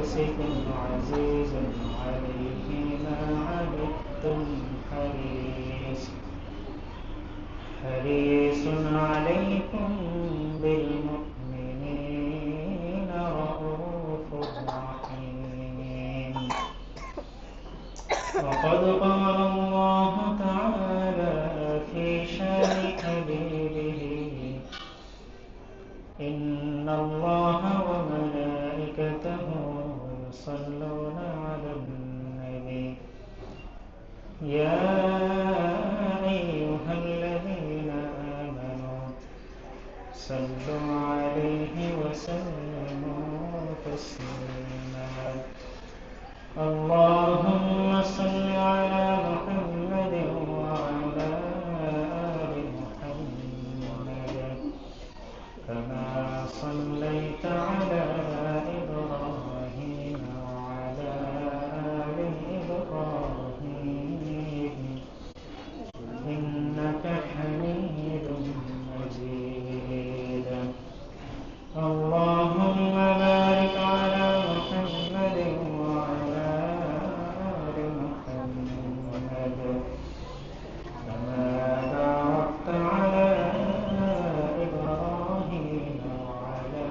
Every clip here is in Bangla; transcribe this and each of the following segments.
أنفسكم عزيز عليه ما عنتم حريص عليكم بالمؤمنين رؤوف رحيم وقد قال الله تعالى في شان حبيبه إن الله وملائكته يصلون على النبي يا أيها الذين آمنوا صلوا عليه وسلموا تسليما اللهم صل على محمد وعلى آل محمد كما صليت على إبراهيم وعلى آل إبراهيم إنك حميد مجيد اللهم بارك على محمد وعلى آل محمد كما باركت على إبراهيم وعلى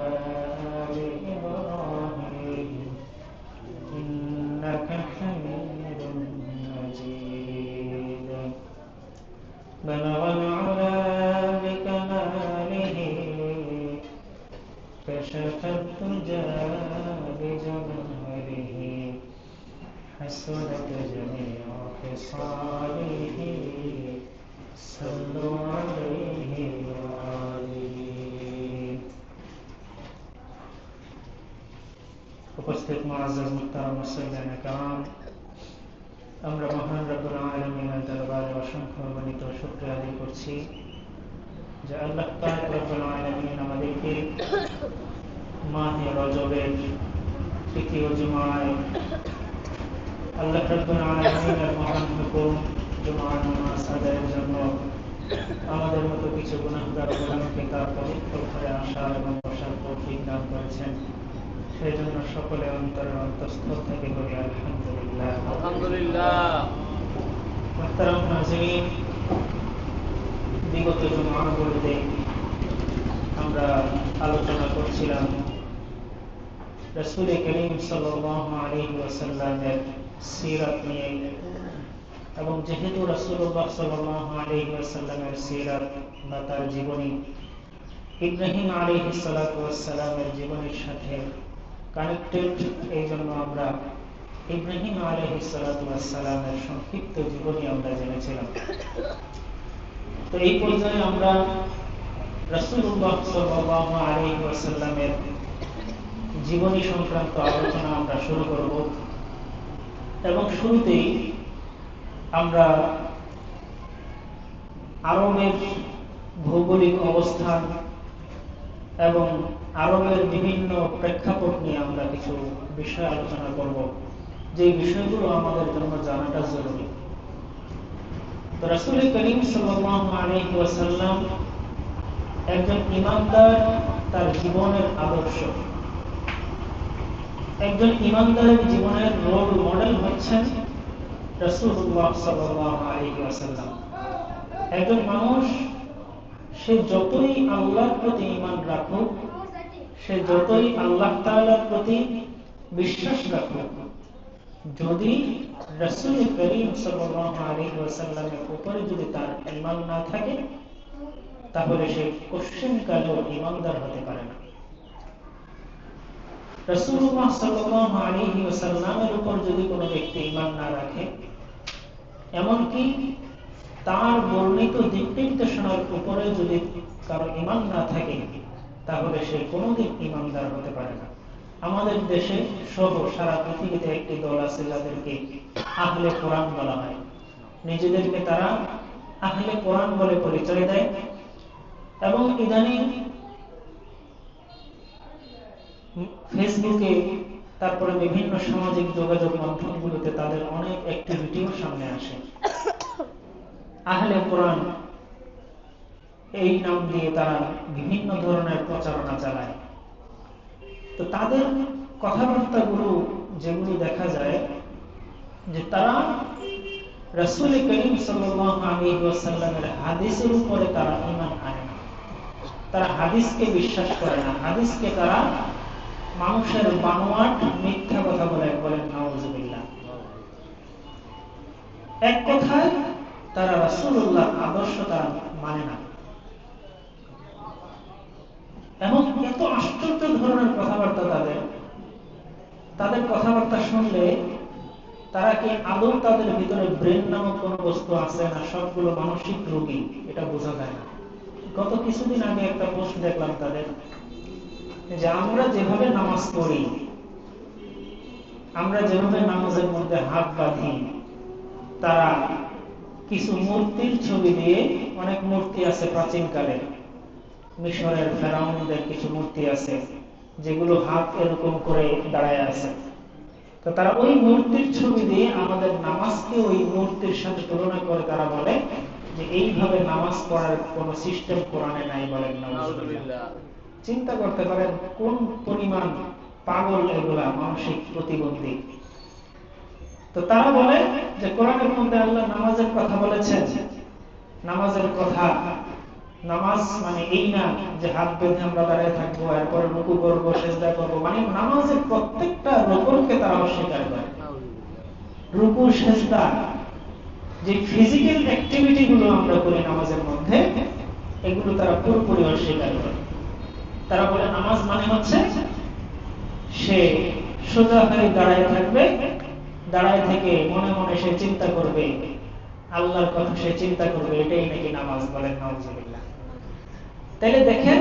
آل إبراهيم إنك حميد مجيد بلغ العلا بكماله كشف الدجى بجماله حسنت جميع خصاله صلوا عليه وآله উপস্থিত মুআজ্জাজ মুহতারাম মুসল্লিয়ান কিরাম আমরা মহান রব্বুল আলামিনের দরবারে অসংখ্য গণিত শুকরিয়া আদায় করছি যে আল্লাহ পাক রব্বুল আলামিন আমাদেরকে মাহে রজবের তৃতীয় জুমায় আল্লাহ রব্বুল আলামিনের মহান হুকুম জুমার নামাজ আদায়ের জন্য আমাদের মতো কিছু গুনাহগার গোলামকে তার পবিত্র ঘরে আসার এবং বসার তৌফিক দান করেছেন সেই জন্য সকলে অন্তরের অন্তঃস্থল থেকে বলি আলহামদুলিল্লাহ আলহামদুলিল্লাহ। মুহতারাম নাযিরিন, বিগত জুমাগুলোতে আমরা আলোচনা করছিলাম রাসূল করিম সাল্লাল্লাহু আলাইহি ওয়াসাল্লামের সিরাত নিয়ে, এবং যেহেতু রাসূলুল্লাহ সাল্লাল্লাহু আলাইহি ওয়াসাল্লামের সিরাত বা তার জীবনী ইব্রাহিম আলাইহিস সালাতু ওয়াস সালামের জীবনের সাথে কানেক্টেড, এই জন্য আমরা ইব্রাহিম আলাইহিস সালাতু ওয়াস সালামের সংক্ষিপ্ত জীবনী আমরা জেনেছিলাম। তো এই পর্যায়ে আমরা রাসূলুল্লাহ সাল্লাল্লাহু আলাইহি ওয়াসাল্লামের জীবনী সংক্রান্ত আলোচনা আমরা শুরু করব, এবং শুরুতেই আমরা আরবের ভৌগোলিক অবস্থান এবং আরবের বিভিন্ন প্রেক্ষাপট নিয়ে আমরা কিছু বিষয় আলোচনা করব, যে বিষয়গুলো আমাদের জন্য জানাটা জরুরি। তো রাসূল করিম সাল্লাল্লাহু আলাইহি ওয়াসাল্লাম একজন ঈমানদার, তার জীবনের আদর্শ, একজন ঈমানদারের জীবনের রোল মডেল হচ্ছেন রাসূলুল্লাহ সাল্লাল্লাহু আলাইহি ওয়াসাল্লাম। একজন মানুষ সে যতই আল্লাহর প্রতি ঈমান রাখুক, সে যতই আল্লাহ তাআলার প্রতি বিশ্বাস রাখুক, যদি রাসূল করিম সাল্লাল্লাহু আলাইহি ওয়াসাল্লামের উপরে যদি তার ঈমান না থাকে, তাহলে সে কোশ্চেনকালেও ঈমানদার হতে পারে না। রাসূলুল্লাহ সাল্লাল্লাহু আলাইহি ওয়াসাল্লামের উপর যদি কোনো ব্যক্তি ঈমান না রাখে, এমনকি তার বর্ণিত দিক নির্দেশনার উপরে যদি কারো ঈমান না থাকে, তাহলে সে কোনোদিন ঈমানদার হতে পারে না। আমাদের দেশে সহ সারা পৃথিবীতে একটি দল আছে যাদেরকে আহলে কোরআন বলা হয়। নিজেদেরকে তারা আহলে কোরআন বলে পরিচয় দেয়, এবং ইদানিং ফেসবুকে, তারপরে বিভিন্ন সামাজিক যোগাযোগ মাধ্যমগুলোতে তাদের অনেক অ্যাক্টিভিটিও সামনে আসে। আহলে কোরআন এই নাম দিয়ে তারা বিভিন্ন ধরনের প্রচারণা চালায়। তো তাদের কথাবার্তাগুলো যেগুলো দেখা যায় যে তারা রাসূল করিম সাল্লাল্লাহু আলাইহি ওয়াসাল্লামের হাদিসের উপরে তারা ঈমান আনে না, তারা হাদিসকে বিশ্বাস করে না, হাদিসকে তারা মানুষের বানোয়াট মিথ্যা কথা বলেন নাউযুবিল্লাহ। এক কথায় তারা রাসূলুল্লাহর আদর্শ তারা মানে না। এমন এত আশ্চর্য ধরনের কথাবার্তা তাদের কথাবার্তা শুনলে তারা কি আদৌ তাদের ভিতরে ব্রেন নামক কোন বস্তু আছে না সবগুলো মানসিক রোগী, এটা বোঝা যায় না। গত কিছুদিন আগে একটা পোস্ট দেখলাম তাদের, যে আমরা যেভাবে নামাজ পড়ি, আমরা যেভাবে নামাজের মধ্যে হাত বাঁধি, তারা কিছু মূর্তির ছবি দিয়ে, অনেক মূর্তি আছে প্রাচীনকালে, মিশরের ফেরাউনদের কিছু মূর্তি আছে যেগুলো হাত এরকম করে দাঁড়ায় আছে, তো তারা ওই মূর্তির ছবি দিয়ে আমাদের নামাজকে ওই মূর্তির সাথে তুলনা করে তারা বলে যে এইভাবে নামাজ পড়ার কোন সিস্টেম কোরআনে নাই, বলেন নাউযুবিল্লাহ। চিন্তা করতে পারেন কোন পরিমাণ পাগল এগুলা, মানসিক প্রতিবন্ধী। তো তারা বলে যে কোরআনের মধ্যে আল্লাহ নামাজের কথা বলেছেন, নামাজের কথা, নামাজ মানে এই না যে হাত বেঁধে আমরা দাঁড়িয়ে থাকবো, এরপরে রুকু করবো, সিজদা করবো, মানে নামাজের প্রত্যেকটা রুকুকে তারা অস্বীকার করে। রুকু সিজদা যে ফিজিক্যাল অ্যাক্টিভিটি গুলো আমরা করি নামাজের মধ্যে, এগুলো তারা পুরোপুরি অস্বীকার করে। তারা বলে নামাজ মানে হচ্ছে সে সোজা হয়ে দাঁড়ায় থাকবে, দাঁড়ায় থেকে মনে মনে সে চিন্তা করবে, আল্লাহর কথা সে চিন্তা করবে, এটাই নাকি নামাজ, বলেন নাউযুবিল্লাহ। তাহলে দেখেন,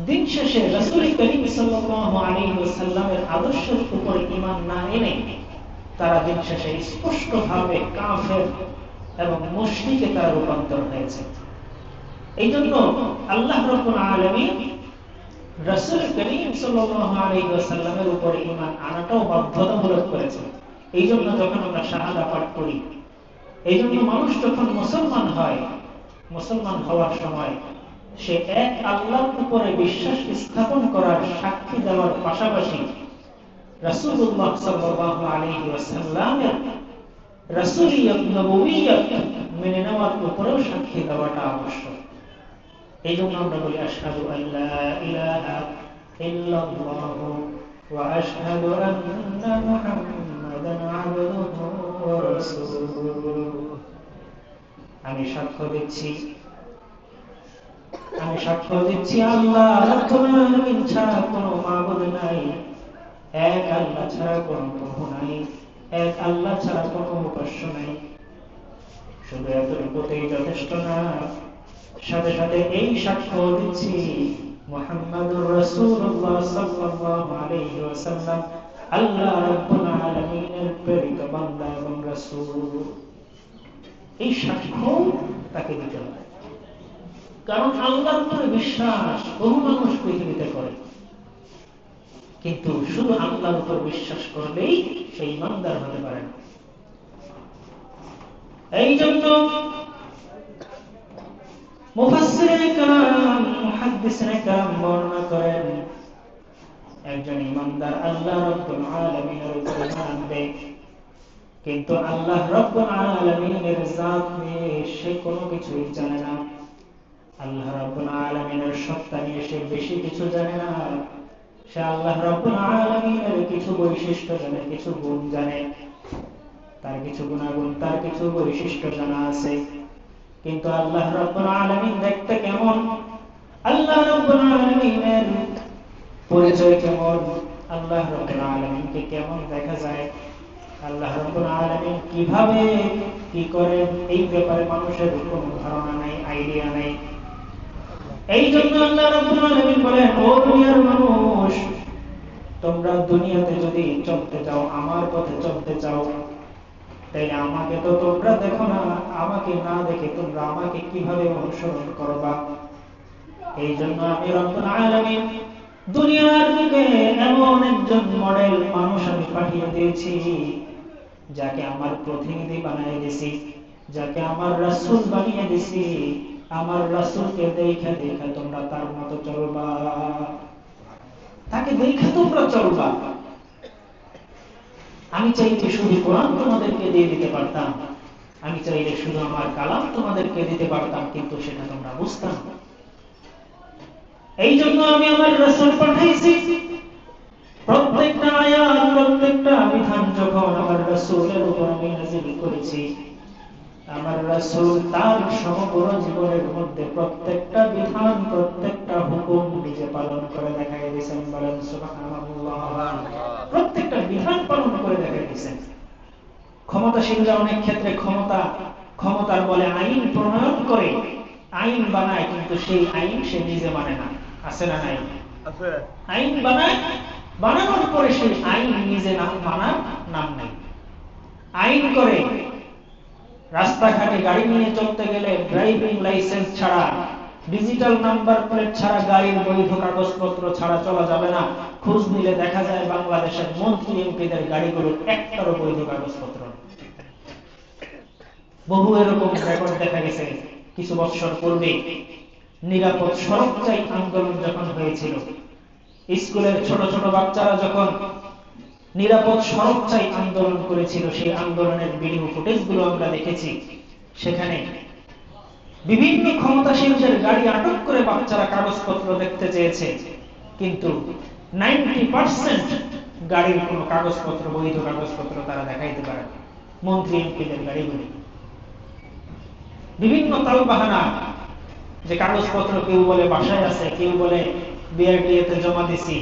দিন শেষে রাসূল করিম সাল্লাল্লাহু আলাইহি ওয়াসাল্লামের আদর্শের উপর ঈমান না এনে তারা দিন শেষে স্পষ্টভাবে কাফের এবং মুশরিকে তারা রূপান্তর হয়েছে। এই জন্য আল্লাহ রাব্বুল আলামিন রাসূল করিম সাল্লাল্লাহু আলাইহি ওয়াসাল্লামের উপর ঈমান আনাটাও বাধ্যতামূলক করেছেন। এই জন্য যখন আমরা শাহাদা পাঠ করি, এই জন্য মানুষ যখন মুসলমান হয়, মুসলমান হওয়ার সময় সে এক আল্লাহর উপরে বিশ্বাস স্থাপন করার সাক্ষী দেওয়ার পাশাপাশি রাসূলুল্লাহ সাল্লাল্লাহু আলাইহি ওয়াসাল্লামের রাসূলিয়ত, নবুয়িয়ত মেনে নেওয়ার উপরেও সাক্ষী দেওয়াটা আবশ্যক। এই জন্য আমরা বলি আশহাদু আল্লা ইলাহা ইল্লাল্লাহু ওয়া আশহাদু আন্না মুহাম্মাদান আবদুহু ওয়া রাসূলুহু। আমি সাক্ষ্য দিচ্ছি আল্লাহ রাব্বুল আলামিন ছাড়া কোনো মাবুদ নাই, এক আল্লাহ ছাড়া কোনো প্রভু নাই, এক আল্লাহ ছাড়া কোনো উপাস্য নাই। শুধু এতটুকুতেই যথেষ্ট না, সাথে সাথে এই সাক্ষ্য দিচ্ছি মুহাম্মাদুর রাসূলুল্লাহ সাল্লাল্লাহু আলাইহি ওয়াসাল্লাম আল্লাহ রাব্বুল আলামিনের প্রেরিত বান্দা এবং রাসূল। এই সাক্ষ্য তাকে দিতে হবে, কারণ আল্লাহর উপরে বিশ্বাস বহু মানুষ পৃথিবীতে করে, কিন্তু শুধু আল্লাহর উপর বিশ্বাস করলেই সেই ঈমানদার হতে পারে না। এই জন্য মুফাসসিরিনে কেরাম, মুহাদ্দিসিনে কেরাম বর্ণনা করেন, একজন ঈমানদার আল্লাহ রাব্বুল আলামিনের উপর ঈমান আনবে, কিন্তু আল্লাহ রাব্বুল আলামিনের জাত নিয়ে সে কোনো কিছুই জানে না, আল্লাহ রাব্বুল আলামিনের সত্তা নিয়ে সে বেশি কিছু জানে না। সে আল্লাহ রাব্বুল আলামিনের কিছু বৈশিষ্ট্য জানে, কিছু গুণ জানে, তার কিছু গুণাগুণ, তার কিছু বৈশিষ্ট্য জানা আছে, কিন্তু আল্লাহ রাব্বুল আলামিন দেখতে কেমন, আল্লাহ রাব্বুল আলামিনের পরিচয় কেমন, আল্লাহ রাব্বুল আলামিনকে কেমন দেখা যায়, আল্লাহ রাব্বুল আলামিন কিভাবে কি করেন, এই ব্যাপারে মানুষের কোনো ধারণা নাই, আইডিয়া নাই। এই জন্য আল্লাহ রাব্বুল আলামিন বলেন, ও দুনিয়ার মানুষ, তোমরা দুনিয়াতে যদি চলতে চাও, আমার পথে চলতে চাও, তাই আমাকে তো তোমরা দেখো না, আমাকে না দেখে তোমরা আমাকে কিভাবে অনুসরণ করবা? এই জন্য আমি রাব্বুল আলামিন দুনিয়ার বুকে এমন একজন মডেল মানুষ আমি পাঠিয়ে দিয়েছি, যাকে আমার প্রতিনিধি বানিয়ে দিয়েছি, যাকে আমার রাসূল বানিয়ে দিয়েছি। আমার রাসূলকে দেখে দেখে তোমরা তার মতো চলবা, তাকে দেখে তোমরা চলবা। আমি চাইলে শুধু কোরআন তোমাদেরকে দিয়ে দিতে পারতাম, আমি চাইলে শুধু আমার কালাম তোমাদেরকে দিতে পারতাম, কিন্তু সেটা তোমরা বুঝতাম না। এই জন্য আমি আমার রাসূল পাঠাইছি। প্রত্যেকটা আয়াত, প্রত্যেকটা বিধান যখন আমার রাসূলের উপর আমি নাযিল করেছি, আমার রাসূল তার সমগ্র জীবনের মধ্যে প্রত্যেকটা বিধান, প্রত্যেকটা হুকুম নিজে পালন করে দেখাই দিয়েছেন। বলেন সুবহানাল্লাহ। প্রত্যেকটা বিধান পালন করে দেখাই দিয়েছেন। ক্ষমতাশীলরা অনেক ক্ষেত্রে ক্ষমতার বলে আইন প্রণয়ন করে, আইন বানায়, কিন্তু সেই আইন সে নিজে মানে না। আছে না নাই? আইন বানায়, বানানোর পরে সেই আইন নিজে মানার নাম নাই। আইন করে রাস্তাঘাটে গাড়ি নিয়ে চলতে গেলে ড্রাইভিং লাইসেন্স ছাড়া, ডিজিটাল নাম্বার প্লেট ছাড়া, গাড়ির বৈধ কাগজপত্র ছাড়া চলা যাবে না। খোঁজ নিলে দেখা যায় বাংলাদেশের মন্ত্রী এমপিদের গাড়িগুলোর একটারও বৈধ কাগজপত্র। বহু এরকম রেকর্ড দেখা গেছে। কিছু বছর পূর্বে নিরাপদ সড়ক চাই আন্দোলন যখন হয়েছিল, স্কুলের ছোট ছোট বাচ্চারা যখন নিরাপদ সড়ক চাই আন্দোলন করেছিল, সেই আন্দোলনের ভিডিও ফুটেজ গুলো আমরা দেখেছি। সেখানে বিভিন্ন ক্ষমতাশীলদের গাড়ি আটক করে বাচ্চারা কাগজপত্র দেখতে চেয়েছে, কিন্তু 90% গাড়ির কোনো কাগজপত্র, বৈধ কাগজপত্র তারা দেখাইতে পারে না। মন্ত্রী এমপিদের গাড়িগুলি বিভিন্ন তালবাহানা, যে কাগজপত্র কেউ বলে বাসায় আছে, কেউ বলে বিআরটিএ তে জমা দিছি,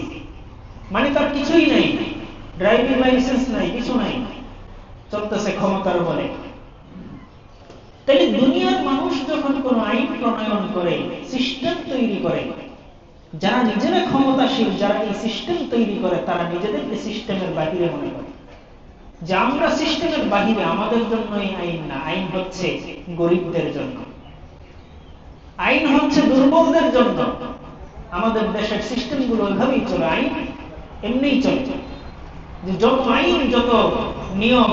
মানে তার কিছুই নাই, ড্রাইভিং লাইসেন্স নাই, কিছু নাই, চলতেছে ক্ষমতার বলে। তাই দুনিয়ার মানুষ যখন কোন আইন প্রণয়ন করে, সিস্টেম তৈরি করে, যারা নিজেরা ক্ষমতাশীল, যারা এই সিস্টেম তৈরি করে, তারা নিজেদেরকে সিস্টেমের বাহিরে মনে করে যে আমরা সিস্টেমের বাহিরে, আমাদের জন্য এই আইন না, আইন হচ্ছে গরিবদের জন্য, আইন হচ্ছে দুর্বলদের জন্য। আমাদের দেশের সিস্টেম গুলো ওইভাবেই চলে, আইন এমনিই চলে, যে যত আইন, যত নিয়ম,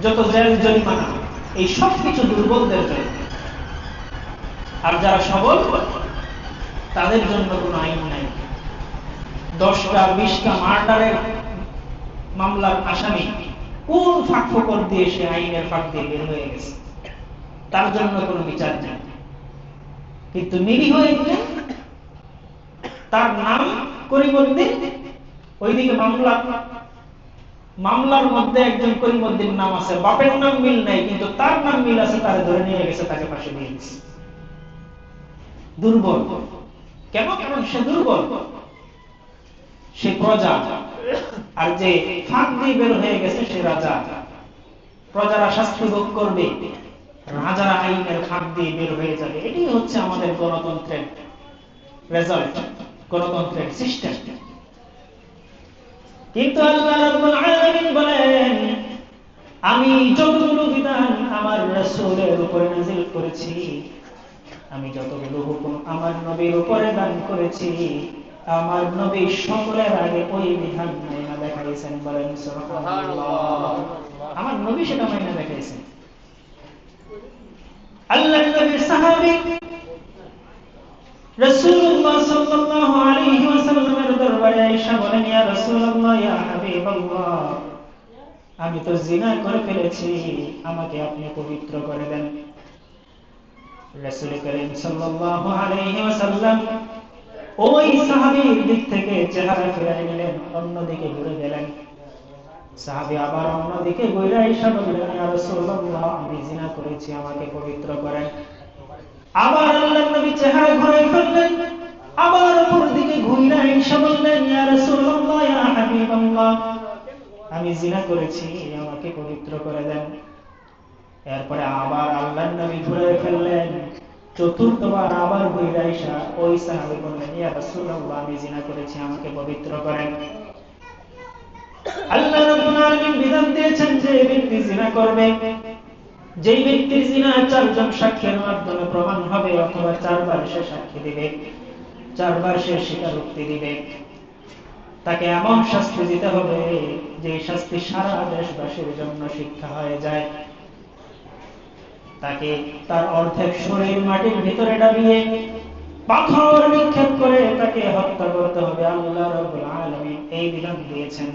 যত জেল জরিমানা, এই সব কিছু দুর্বলদের জন্য। আর যারা সবল, তাদের জন্য কোনো আইন নাই। 10টা 20টা মার্ডারের মামলার আসামি কোন ফাঁক ফোকর দিয়ে সে আইনের ফাঁক দিয়ে বের হয়ে গেছে, তার জন্য কোনো বিচার নেই। কিন্তু নিরীহ একজন, তার নাম করিমউদ্দিন, ওইদিকে মামলার মধ্যে একজন করিমউদ্দিন নাম আছে, বাপের নাম মিল নাই, কিন্তু তার নাম মিল আছে, তারে ধরে নিয়ে গেছে, তাকে ফাঁসি দিয়ে দিয়েছে। দুর্বল কেন? কারণ সে দুর্বল, সে প্রজা। আর যে ফাঁক দিয়ে বের হয়ে গেছে সে রাজা। প্রজারা শাস্তি ভোগ করবে, রাজারা আইনের ফাঁক দিয়ে বের হয়ে যাবে। এটাই হচ্ছে আমাদের গণতন্ত্রের রেজাল্ট, গণতন্ত্রের সিস্টেম। কিন্তু আল্লাহ রাব্বুল আলামিন বলেন, আমি যতগুলো বিধান আমার রাসূলের উপরে নাযিল করেছি, আমি যতগুলো হুকুম আমার নবীর উপরে দান করেছি, আমার নবী সকলের আগে ওই বিধান মাইনা দেখাইছেন। বলেন সুবহানাল্লাহ। আমার নবী সেটা মাইনা দেখাইছেন। আল্লাহর নবীর সাহাবী রাসূলুল্লাহ সাল্লাল্লাহু আলাইহি ওয়াসাল্লামের দরবারে আয়েশা বলেন, ইয়া রাসূলুল্লাহ, ইয়া হাবিবাল্লাহ, আমি তো জিনা করে ফেলেছি, আমাকে আপনি পবিত্র করে দেন। রাসূল করিম সাল্লাল্লাহু আলাইহি ওয়াসাল্লাম ওই সাহাবীর দিক থেকে চেহারা ফিরিয়ে নিলেন, অন্যদিকে ঘুরে গেলেন। সাহাবী আবার অন্যদিকে ঘুরে আয়েশা বললেন, ইয়া রাসূলুল্লাহ, আমি জিনা করেছি, আমাকে পবিত্র করেন। আবার আল্লাহর নবী চেহারা ঘুরে ফেললেন, আবার অপর দিকে ঘুরে আয়েশা বললেন, ইয়া রাসূলুল্লাহ, ইয়া হাবিবাল্লাহ, আমি জিনা করেছি, আমাকে পবিত্র করে দেন। এরপরে আবার আল্লাহর নবী ঘুরে ফেললেন, চতুর্থবার আবার ঘুরে আয়েশা ওই সাহাবী বললেন, ইয়া রাসূলুল্লাহ, আমি জিনা করেছি, আমাকে পবিত্র করেন। আল্লাহ রাব্বুল আলামিন বিধান দিয়েছেন যে ব্যক্তি জিনা করবে, যেই ব্যক্তির জিনা 4 জন সাক্ষীর মাধ্যমে প্রমাণ হবে, অথবা 4 বার সে সাক্ষী দিবে, 4 বার সে স্বীকারোক্তি দিবে, তাকে এমন শাস্তি দিতে হবে যে শাস্তি সারা দেশবাসীর জন্য শিক্ষা হয়ে যায়। তাকে তার অর্ধেক শরীর মাটির ভিতরে ডাবিয়ে পাথর নিক্ষেপ করে তাকে হত্যা করতে হবে। আল্লাহ রাব্বুল আলামিন এই বিধান দিয়েছেন।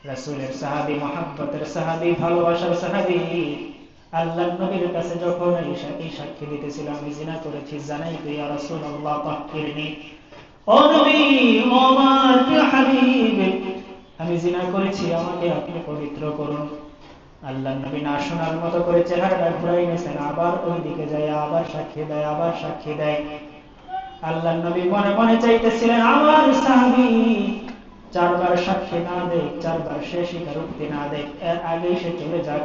রাসূলের সাহাবী, মহব্বতের সাহাবী, ভালোবাসার সাহাবী আল্লাহর নবীর কাছে যখন এই সাক্ষী দিতেছিল আমি জিনা করেছি, জানাই তো ইয়া রাসূলুল্লাহ তাহহিরনি, ও নবী, ও আমার প্রিয় হাবিব, আমি জিনা করেছি, আমাকে আপনি পবিত্র করুন। আল্লাহর নবী না শোনার মতো করে চেহারাটা ঘুরাই নিয়েছেন, আবার ওই দিকে যায়, আবার সাক্ষী দেয়, আবার সাক্ষী দেয়। আল্লাহর নবী মনে মনে চাইতেছিলেন আমার সাহাবী চারবার সাক্ষী না দেখ, চারবার সে স্বীকারোক্তি না দেখ, এর আগেই সে চলে যাক,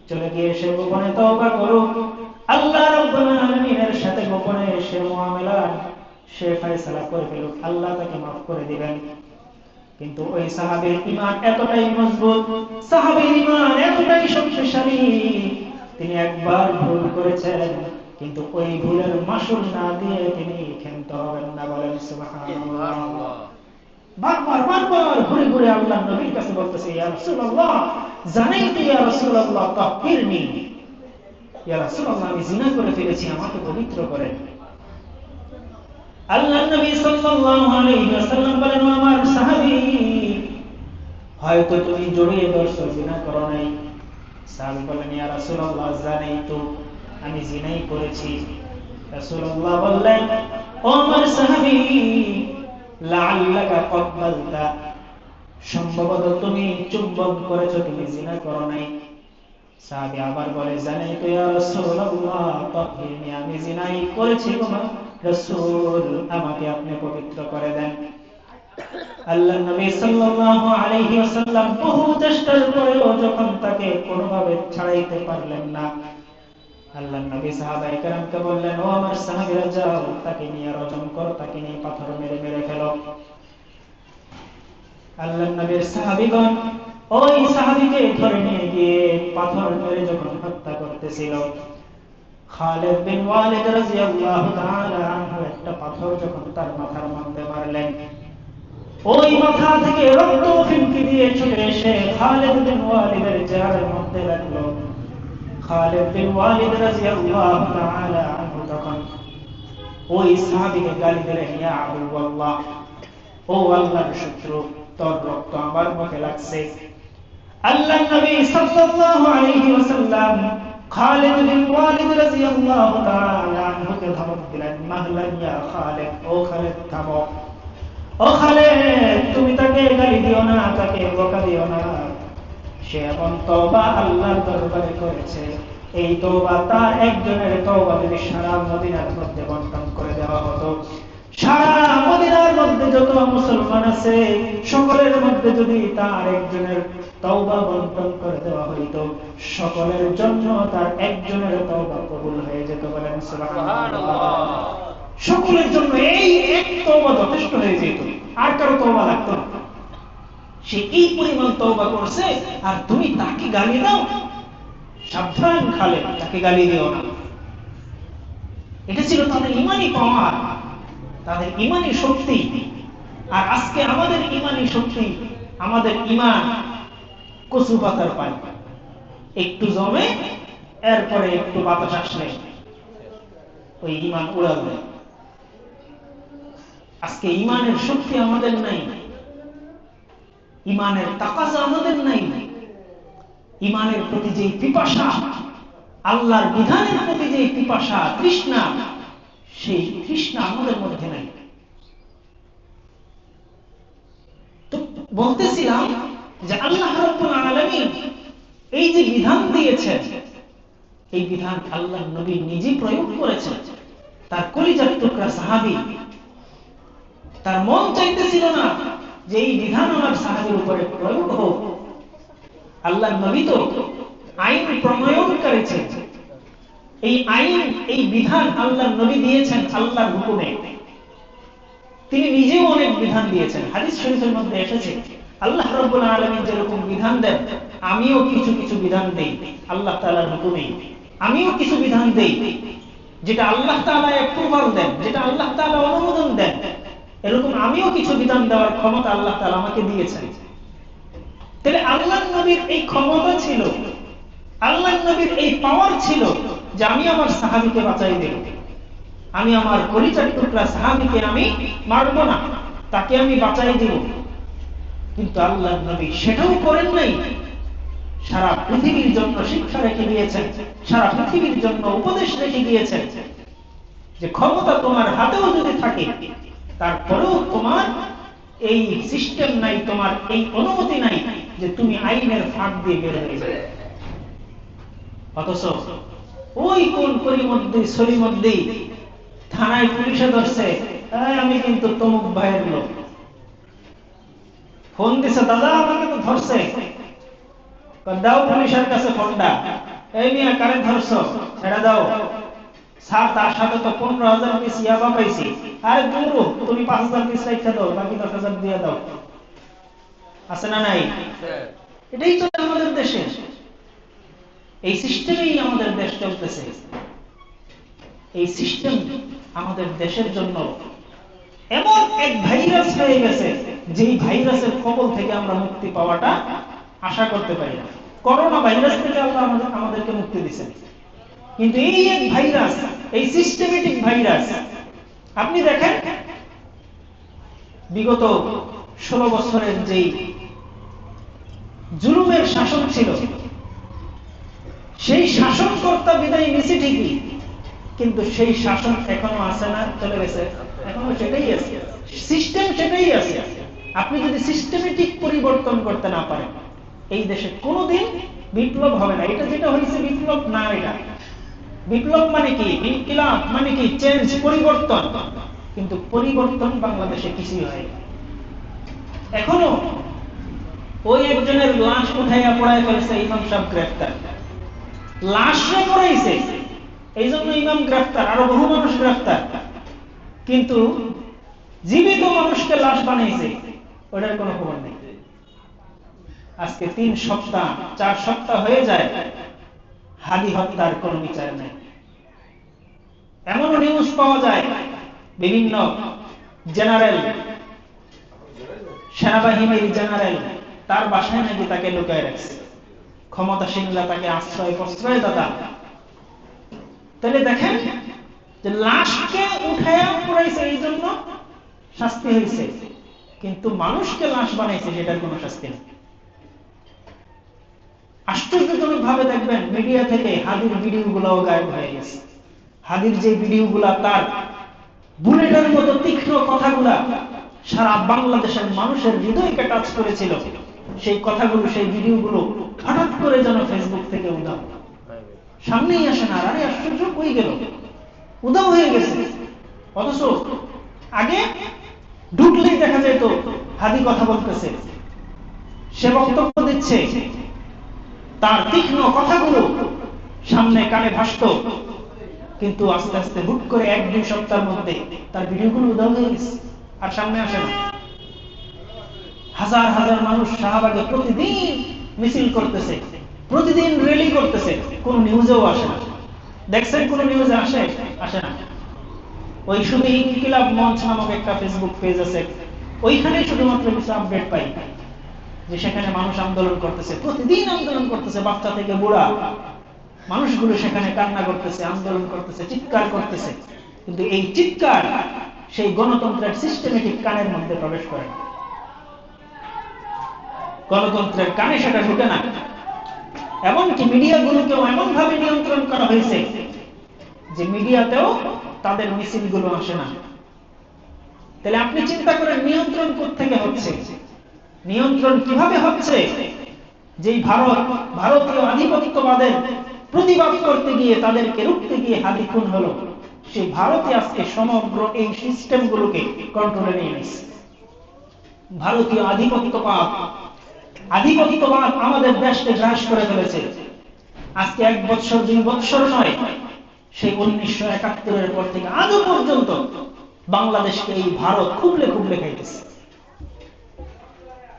চলে গিয়ে সে গোপনে তওবা করুক, আল্লাহ রাব্বুল আলামিনের সাথে গোপনে সে মুআমালা, সে ফয়সালা করে ফেলুক, আল্লাহ তাকে মাফ করে দিবেন। কিন্তু ওই সাহাবীর ঈমান এতটাই মজবুত, সাহাবীর ঈমান এতটাই শক্তিশালী, তিনি একবার ভুল করেছেন, কিন্তু ওই ভুলের মাসুল না দিয়ে তিনি ক্ষান্ত হবেন না। বলেন সুবহানাল্লাহ। বারবার বারবার ঘুরে ঘুরে আল্লাহর নবীর কাছে বলতেছে, ইয়া রাসূলুল্লাহ জানাইতু ইয়া রাসূলুল্লাহ তাহহিরনি, ইয়া রাসূলুল্লাহ আমি জিনা করে ফেলেছি, আমাকে পবিত্র করেন। আল্লাহর নবী সাল্লাল্লাহু আলাইহি ওয়াসাল্লাম বলেন, আমার সাহাবী হয়তো তুমি জড়িয়ে ধরছো, জিনা করো নাই। সাহাবী বলেন, ইয়া রাসূলুল্লাহ জানাইতু, আমি জিনাই করেছি। রাসূলুল্লাহ বললেন, ও আমার সাহাবী লাআল্লাকা ক্বাবালতা, সম্ভবত তুমি চুম্বন করেছো, তুমি জিনা করো নাই। সাহাবী আবার বলে, জানাইতু ইয়া রাসূলুল্লাহ তাহহিরনি, আমি জিনাই করেছি গো রাসূল, আমাকে আপনি পবিত্র করে দেন। আল্লাহর নবী সাল্লাল্লাহু আলাইহি ওয়াসাল্লাম বহু চেষ্টার পরেও যখন তাকে কোনোভাবে ছাড়াইতে পারলেন না, আল্লাহর নবী সাহাবায়ে কেরামকে বললেন, ও আমার সাহাবীরা যাও, তাকে নিয়ে রজম করো, তাকে নিয়ে পাথর মেরে মেরে ফেলো। আল্লাহর নবীর সাহাবীগণ ওই সাহাবীকে ধরে নিয়ে গিয়ে পাথর মেরে যখন হত্যা করতেছিল, খালিদ বিন ওয়ালিদ রাদিয়াল্লাহু তাআলা আনহু একটা পাথর যখন তার মাথার মধ্যে মারলেন, ওই মাথা থেকে রক্ত ফিনকি দিয়ে ছুটে এসে খালিদ বিন ওয়ালিদের চেহারার মধ্যে লাগলো। খালিদ বিন ওয়ালিদ রাদিয়াল্লাহু তাআলা আনহু তখন ওই সাহাবীকে গালি দিলেন, ইয়া আদুওয়াল্লাহ, ও আল্লাহর শত্রু, তোর রক্ত আমার মুখে লাগছে। আল্লাহর নবী সাল্লাল্লাহু আলাইহি ওয়াসাল্লাম খালিদ বিন ওয়ালিদ রাদিয়াল্লাহু তাআলা আনহুকে ধমক দিলেন, মাহলান ইয়া খালিদ, ও খালিদ থামো, ও খালিদ তুমি তাকে গালি দিও না, তাকে বকা দিও না, সে এমন তওবা আল্লাহর দরবারে করেছে, এই তওবা তার একজনের তওবা যদি সারা মদিনার মধ্যে বন্টন করে দেওয়া হতো, সারা মদিনার মধ্যে যত মুসলমান আছে সকলের মধ্যে যদি তার একজনের তওবা বন্টন করে দেওয়া হইতো, সকলের জন্য তার একজনের তওবা কবুল হয়ে যেত। বলেন সুবহানাল্লাহ। সকলের জন্য এই এক তওবা যথেষ্ট হয়ে যেত, আর কারো তওবা লাগতো না। সে এই পরিমাণ তওবা করছে, আর তুমি তাকে গালি দাও? সাবধান খালিদ, তাকে গালি দিও না। এটা ছিল তাদের ঈমানি পাওয়ার, তাদের ঈমানি শক্তি। আর আজকে আমাদের ঈমানি শক্তি, আমাদের ঈমান কচু পাতার পানি, একটু জমে এরপরে একটু বাতাস আসলে ওই ঈমান উড়াবে। আজকে ঈমানের শক্তি আমাদের নাই, ঈমানের তাকাজা আমাদের নাই, ঈমানের প্রতি যে পিপাসা, আল্লাহর বিধানের প্রতি যে পিপাসা, তৃষ্ণা, সেই তৃষ্ণা আমাদের মধ্যে নাই। তো বলতেছিলাম যে আল্লাহ রাব্বুল আলামিন এই যে বিধান দিয়েছেন, এই বিধান আল্লাহর নবী নিজে প্রয়োগ করেছেন। তার কলিজার টুকরা সাহাবী, তার মন চাইতেছিল না যে এই বিধান আমার সাহাবীর উপরে প্রয়োগ হোক। আল্লাহর নবী তো আইন প্রণয়নকারী ছিলেন, এই আইন, এই বিধান আল্লাহর নবী দিয়েছেন আল্লাহর হুকুমে। তিনি নিজেও অনেক বিধান দিয়েছেন। হাদিস শরীফের মধ্যে এসেছে, আল্লাহ রাব্বুল আলামিন যেরকম বিধান দেন, আমিও কিছু কিছু বিধান দেই আল্লাহ তাআলার হুকুমে। আমিও কিছু বিধান দেই যেটা আল্লাহ তাআলা অ্যাপ্রুভাল দেন, যেটা আল্লাহ তাআলা অনুমোদন দেন, এরকম আমিও কিছু বিধান দেওয়ার ক্ষমতা আল্লাহ তাআলা আমাকে দিয়েছেন। তাহলে আল্লাহর নবীর এই ক্ষমতা ছিল, আল্লাহর নবীর এই পাওয়ার ছিল যে আমি আমার সাহাবীকে বাঁচাই দেব, আমি আমার কলিজার টুকরা সাহাবীকে আমি মারব না, তাকে আমি বাঁচাই দেব। কিন্তু আল্লাহর নবী সেটাও করেন নাই। সারা পৃথিবীর জন্য শিক্ষা রেখে দিয়েছেন, সারা পৃথিবীর জন্য উপদেশ রেখে দিয়েছেন যে ক্ষমতা তোমার হাতেও যদি থাকে, তারপরেও তোমার এই সিস্টেম নাই, তোমার এই অনুমতি নাই যে তুমি আইনের ফাঁক দিয়ে বের হয়ে যাবে। অথচ ওই কোন পরিমধ্যে সলিমধ্যে থানায় পুলিশে ধরছে, আমি কিন্তু তমুক ভাইয়ের লোক, ফোন দিছে, দাদা আমাকে তো ধরছে, দাও পুলিশের কাছে ফোনটা, এই নিয়ে কারে ধরছ, ছেড়ে দাও স্যার, তার সাথে তো 15,000 পিস ইয়াবা পাইছি। আরে দূর, তুমি 5,000 পিস রেখে দাও, বাকি 10,000 দিয়ে দাও। আছে না নাই? এটাই তো আমাদের দেশে, এই সিস্টেমেই আমাদের দেশ চলতেছে। এই সিস্টেম আমাদের দেশের জন্য এমন এক ভাইরাস হয়ে গেছে, যেই ভাইরাসের কবল থেকে আমরা মুক্তি পাওয়াটা আশা করতে পারি না। করোনা ভাইরাস থেকে আল্লাহ আমাদেরকে মুক্তি দিয়েছেন, কিন্তু এই এক ভাইরাস, এই সিস্টেমেটিক ভাইরাস, আপনি দেখেন বিগত 16 বছরের যেই জুলুমের শাসন ছিল, সেই শাসনকর্তা বিদায় নিছে ঠিকই, কিন্তু সেই শাসন এখনো আছে না, চলে গেছে, এখনো সেটাই আছে, সিস্টেম সেটাই আছে। আপনি যদি সিস্টেমেটিক পরিবর্তন করতে না পারেন, এই দেশে কোনোদিন বিপ্লব হবে না। এটা যেটা হয়েছে বিপ্লব না, এটা বিপ্লব মানে কি, ইনকিলাব মানে কি, চেঞ্জ, পরিবর্তন, কিন্তু পরিবর্তন বাংলাদেশে কিছুই হয় না। এখনো ওই একজনের লাশ উঠাইয়া পড়ায় ফেলছে, ইমাম সাহেব গ্রেফতার, লাশে পড়াইছে, এই জন্য ইমাম গ্রেফতার, আরো বহু মানুষ গ্রেফতার, কিন্তু জীবিত মানুষকে লাশ বানাইছে, ওটার কোনো খবর নেই। আজকে 3 সপ্তাহ 4 সপ্তাহ হয়ে যায়, হাদি হত্যার কোনো বিচার নেই। এমনও নিউজ পাওয়া যায়, বিভিন্ন জেনারেল, সেনাবাহিনীর জেনারেল, তার বাসায় নাকি তাকে লুকায় রাখছে, ক্ষমতাসীনরা তাকে আশ্রয় প্রশ্রয় দাতা। তাহলে দেখেন যে লাশকে উঠায়া পড়াইছে, এই জন্য শাস্তি হয়েছে, কিন্তু মানুষকে লাশ বানাইছে, সেটার কোনো শাস্তি নেই। আশ্চর্যজনক ভাবে দেখবেন মিডিয়া থেকে হাদির ভিডিও গুলাও গায়েব হয়ে গেছে। হাদির যে ভিডিও গুলা, তার বুলেটের মতো তীক্ষ্ণ কথাগুলা সারা বাংলাদেশের মানুষের হৃদয়কে টাচ করেছিল, সেই কথাগুলো, সেই ভিডিওগুলো হঠাৎ করে যেন ফেসবুক থেকে উধাও, সামনেই আসে না। আরে আশ্চর্য, কই গেল, উধাও হয়ে গেছে। অথচ আগে ঢুকলেই দেখা যেত হাদি কথা বলতেছে, সে বক্তব্য দিচ্ছে, তার তীক্ষ্ণ কথাগুলো সামনে কানে ভাসত, কিন্তু আস্তে আস্তে হুট করে 1-2 সপ্তাহের মধ্যে তার ভিডিওগুলো উধাও হয়ে গেছে, আর সামনে আসে না। হাজার হাজার মানুষ শাহবাগে প্রতিদিন মিছিল করতেছে, প্রতিদিন র্যালি করতেছে, কোন নিউজেও আসে না। দেখছেন কোন নিউজে আসে? আসে না। ওই শুধু ইনকিলাব মঞ্চ নামক একটা ফেসবুক পেজ আছে, ওইখানে শুধুমাত্র কিছু আপডেট পাই যে সেখানে মানুষ আন্দোলন করতেছে, প্রতিদিন আন্দোলন করতেছে, বাচ্চা থেকে বুড়া মানুষগুলো সেখানে কান্না করতেছে, আন্দোলন করতেছে, চিৎকার করতেছে, কিন্তু এই চিৎকার সেই গণতন্ত্রের সিস্টেমেটিক কানের মধ্যে প্রবেশ করে না, গণতন্ত্রের কানে সেটা ঢুকে না। এমনকি মিডিয়াগুলোকেও এমন ভাবে নিয়ন্ত্রণ করা হয়েছে যে মিডিয়াতেও তাদের মিছিলগুলো আসে না। তাহলে আপনি চিন্তা করেন নিয়ন্ত্রণ কোত্থেকে হচ্ছে, নিয়ন্ত্রণ কিভাবে হচ্ছে? যেই ভারতীয় আধিপত্যবাদের প্রতিবাদ করতে গিয়ে, তাদেরকে রুখতে গিয়ে হাদি খুন হলো, সেই ভারতই আজকে সমগ্র এই সিস্টেমগুলোকে কন্ট্রোলে নিয়ে নিচ্ছে। ভারতীয় আধিপত্যবাদ আমাদের দেশকে গ্রাস করে ফেলেছে। আজকে 1 বছর 2 বছর নয়, সেই 1971-এর পর থেকে আজও পর্যন্ত বাংলাদেশকে এই ভারত খুবলে খুবলে খাইতেছে,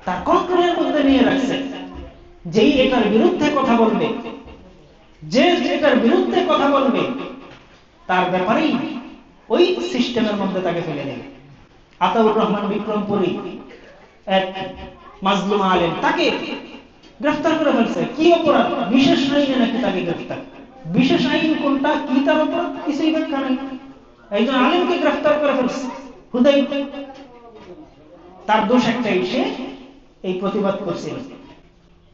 তার কন্ট্রোলের মধ্যে নিয়ে রাখছে। যেই এটার বিরুদ্ধে কথা বলবে, যে এটার বিরুদ্ধে কথা বলবে, তার ব্যাপারেই ওই সিস্টেমের মধ্যে তাকে ফেলে দেবে। আতাউর রহমান বিক্রমপুরী, এক মাজলুম আলেম, তাকে গ্রেফতার করে ফেলছে। কি অপরাধ? বিশেষ আইনে নাকি তাকে গ্রেফতার। বিশেষ আইন কোনটা, কি তার অপরাধ, কিছুই ব্যাখ্যা নেই। একজন আলেমকে গ্রেফতার করে ফেলছে হুদাই। তার দোষ একটাই, সে এই প্রতিবাদ করছিল,